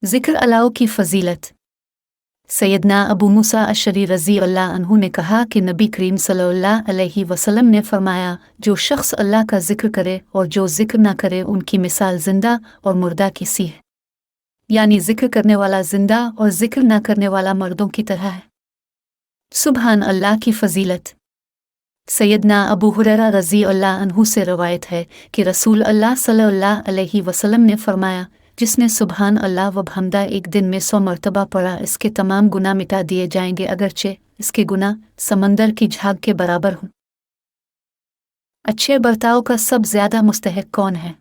ज़िक्र अलाओ की फ़जीलत। सैयदना अबू मूसा अशरी रज़ी अल्लाह अन्हु ने कहा कि नबी करीम सल्लल्लाहु अलैहि वसल्लम ने फरमाया, जो शख्स अल्लाह का ज़िक्र करे और जो ज़िक्र ना करे उनकी मिसाल ज़िंदा और मुर्दा की सी है। यानी ज़िक्र करने वाला ज़िंदा और ज़िक्र ना करने वाला मर्दों की तरह है। सुबहान अल्लाह की फ़जीलत। सैयदना अबू हुरैरा रज़ी अल्लाह अन्हु से रवायत है कि रसूल अल्लाह सल्लल्लाहु अलैहि वसल्लम ने फरमाया, जिसने सुबहान अल्लाह व हमदा एक दिन में 100 मरतबा पढ़ा, इसके तमाम गुनाह मिटा दिए जाएंगे, अगरचे इसके गुनाह समंदर की झाग के बराबर हों। अच्छे बर्ताव का सब ज्यादा मुस्तहिक कौन है?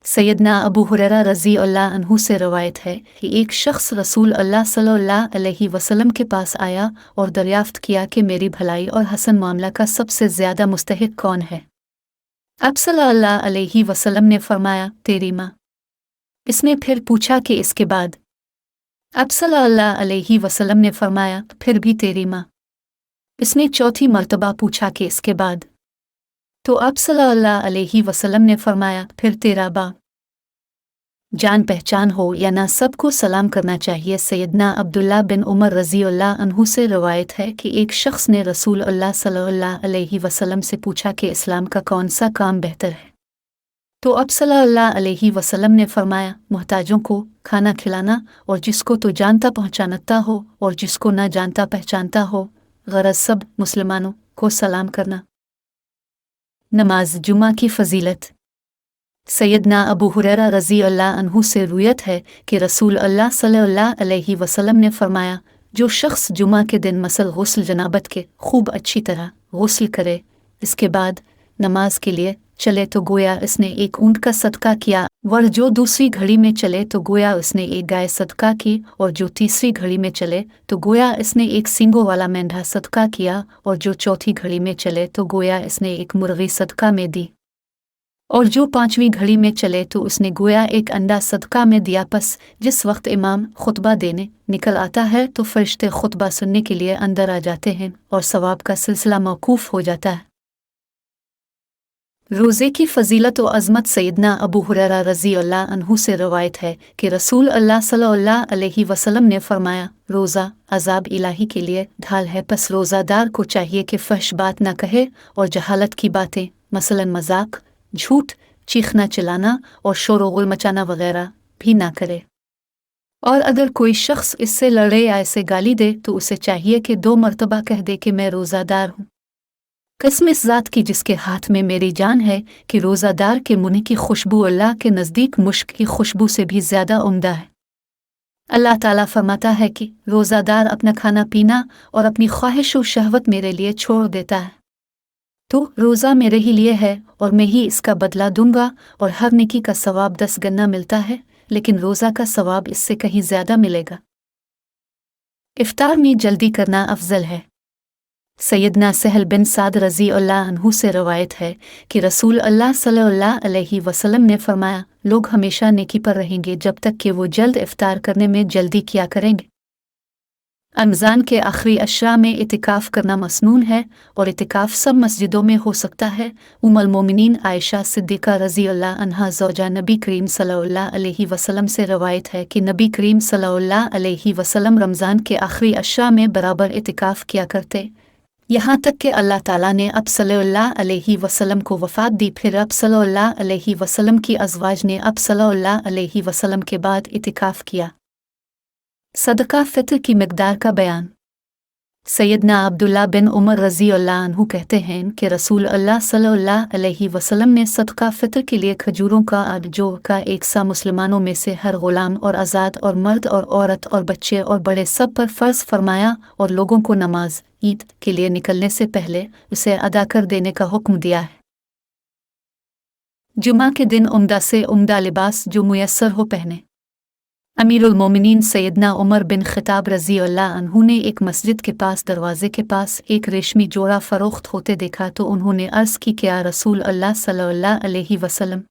सैयदना अबू हुरैरा रज़ी अल्लाह अन्हु से रवायत है कि एक शख्स रसूल अल्लाह सल्लल्लाहु अलैहि वसल्लम के पास आया और दरियाफ्त किया कि मेरी भलाई और हसन मामला का सबसे ज्यादा मुस्तहिक कौन है? अब सल्लल्लाहु अलैहि वसल्लम ने फरमाया, तेरी माँ। इसने फिर पूछा कि इसके बाद? अब सल्लल्लाहु अलैहि वसल्लम ने फरमाया, फिर भी तेरी माँ। इसने चौथी मर्तबा पूछा कि इसके बाद? तो अब सल्लल्लाहु अलैहि वसल्लम ने फरमाया, फिर तेरा बाप। जान पहचान हो या ना, सबको सलाम करना चाहिए। सैयदना अब्दुल्ला बिन उमर रज़ी अल्लाह अन्हु से रवायत है कि एक शख्स ने रसूल अल्लाह सल्लल्लाहु अलैहि वसल्लम से पूछा कि इस्लाम का कौन सा काम बेहतर है? तो अब सल्लल्लाहु अलैहि वसल्लम ने फरमाया, मोहताजों को खाना खिलाना और जिसको तो जानता पहचानता हो और जिसको ना जानता पहचानता हो, गरज सब मुसलमानों को सलाम करना। नमाज जुमा की फ़जीलत। सैयदना अबू हुरैरा रज़ी अल्लाह अन्हु से रुयत है कि रसूल अल्लाह सल्लल्लाहु अलैहि वसल्लम ने फरमाया, जो शख्स जुमा के दिन मसल गुस्ल जनाबत के खूब अच्छी तरह गुस्ल करे, इसके बाद नमाज के लिए चले तो गोया इसने एक ऊंट का सदका किया, वर जो दूसरी घड़ी में चले तो गोया उसने एक गाय सदका की, और जो तीसरी घड़ी में चले तो गोया इसने एक सींगों वाला मेंढा सदका किया, और जो चौथी घड़ी में चले तो गोया इसने एक मुर्गी सदका में दी, और जो पांचवी घड़ी में चले तो उसने गोया एक अंडा सदका में दिया। पस जिस वक्त इमाम खुतबा देने निकल आता है तो फरिश्ते खुतबा सुनने के लिए अंदर आ जाते हैं और सवाब का सिलसिला मौकूफ हो जाता है। रोज़े की फ़जीलत व अज़मत। सैयदना अबू हुरैरा रज़ी अल्लाह अन्हु से रवायत है कि रसूल अल्लाह सल्लल्लाहु अलैहि वसल्लम ने फरमाया, रोज़ा अज़ाब इलाही के लिए ढाल है, पस रोज़ादार को चाहिए कि फहश बात न कहे और जहालत की बातें, मसलन मजाक, झूठ, चीखना चिल्लाना और शोर गुल मचाना वगैरह भी ना करे। और अगर कोई शख्स इससे लड़े या इसे गाली दे तो उसे चाहिए कि 2 मरतबा कह दे कि मैं रोज़ादार हूँ। कसम इस ज़ात की जिसके हाथ में मेरी जान है कि रोज़ादार के मुंह की खुशबू अल्लाह के नज़दीक मुश्क की खुशबू से भी ज़्यादा उम्दा है। अल्लाह ताला फरमाता है कि रोज़ादार अपना खाना पीना और अपनी ख्वाहिश और शहवत मेरे लिए छोड़ देता है, तो रोज़ा मेरे ही लिए है और मैं ही इसका बदला दूंगा, और हर नेकी का सवाब 10 गना मिलता है, लेकिन रोज़ा का सवाब इससे कहीं ज़्यादा मिलेगा। इफ्तार में जल्दी करना अफजल है। सैयदना सहल बिन साद रज़ी अल्लाह अन्हु से रवायत है कि रसूल अल्लाह सल्लल्लाहु अलैहि वसल्लम ने फरमाया, लोग हमेशा नेकी पर रहेंगे जब तक कि वो जल्द इफ्तार करने में जल्दी किया करेंगे। रमज़ान के आखिरी अशरा में इतिकाफ़ करना मसनून है और इतिकाफ़ सब मस्जिदों में हो सकता है। उम्मुल मोमिनीन आयशा सिद्दीक़ा रज़ी अल्लाह अन्हा ज़ौजा नबी करीम सल्लल्लाहु अलैहि वसल्लम से रवायत है कि नबी करीम सल्लल्लाहु अलैहि वसल्लम रमज़ान के आखिरी अशरा में बराबर इतिकाफ़ किया करते, यहाँ तक कि अल्लाह ताला ने अब सल्लल्लाहु अलैहि वसल्लम को वफ़ात दी। फिर अब सल्लल्लाहु अलैहि वसल्लम की अज़वाज ने अब सल्लल्लाहु अलैहि वसल्लम के बाद इतिकाफ़ किया। सदका फ़ित्र की मिक़दार का बयान। सैयदना अब्दुल्ला बिन उमर रज़ी अल्लाह अन्हु कहते हैं कि रसूल अल्लाह सल्लल्लाहु अलैहि वसल्लम ने सदका फ़ित्र के लिए खजूरों का जो का एक सा मुसलमानों में से हर ग़ुलाम और आज़ाद और मर्द और औरत और बच्चे और बड़े सब पर फ़र्ज़ फरमाया, और लोगों को नमाज ईद के लिए निकलने से पहले उसे अदा कर देने का हुक्म दिया है। जुमा के दिन उम्दा से उम्दा लिबास जो मुयस्सर हो पहने। अमीरुल मोमिनीन सैयदना उमर बिन ख़िताब रज़ी अल्लाह अन्हु ने एक मस्जिद के पास दरवाज़े के पास एक रेशमी जोड़ा फ़रोख्त होते देखा, तो उन्होंने अर्ज़ की, क्या रसूल अल्लाह सल्लल्लाहु अलैहि वसल्लम,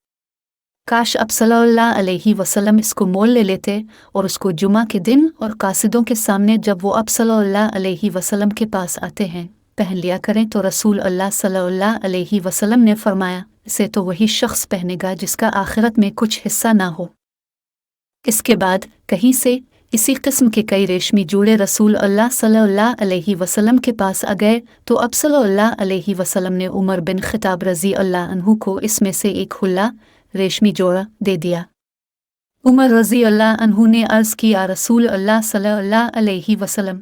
काश अब सल्लल्लाहु अलैहि वसल्लम इसको मोल ले लेते और उसको जुमा के दिन और कासिदों के सामने जब वो अब सल्लल्लाहु अलैहि वसल्लम के पास आते हैं पहन लिया करें। तो रसूल अल्लाह सल्लल्लाहु अलैहि वसल्लम ने फरमाया, इसे तो वही शख्स पहनेगा जिसका आखिरत में कुछ हिस्सा ना हो। اس کے بعد کہیں سے اسی قسم کے کئی ریشمی جوڑے رسول اللہ صلی اللہ علیہ وسلم کے پاس آ گئے تو اب صلی اللہ علیہ وسلم نے عمر بن خطاب رضی اللہ عنہ کو اس میں سے ایک کھلا ریشمی جوڑا دے دیا۔ عمر رضی اللہ عنہ نے عرض کیا رسول اللہ صلی اللہ علیہ وسلم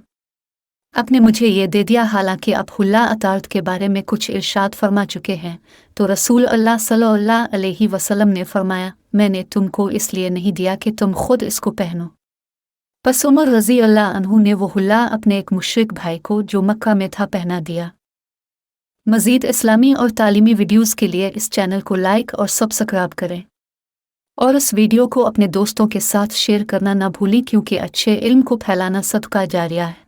آپ نے مجھے یہ دے دیا حالانکہ آپ حلہ اطارت کے بارے میں کچھ ارشاد فرما چکے ہیں۔ تو رسول اللہ صلی اللہ علیہ وسلم نے فرمایا میں نے تم کو اس لیے نہیں دیا کہ تم خود اس کو پہنو۔ پس عمر رضی اللہ عنہ نے وہ حلہ اپنے ایک مشرک بھائی کو جو مکہ میں تھا پہنا دیا۔ مزید اسلامی اور تعلیمی ویڈیوز کے لیے اس چینل کو لائک اور سبسکرائب کریں اور اس ویڈیو کو اپنے دوستوں کے ساتھ شیئر کرنا نہ بھولیں کیونکہ اچھے علم کو پھیلانا صدقہ جاریہ ہے۔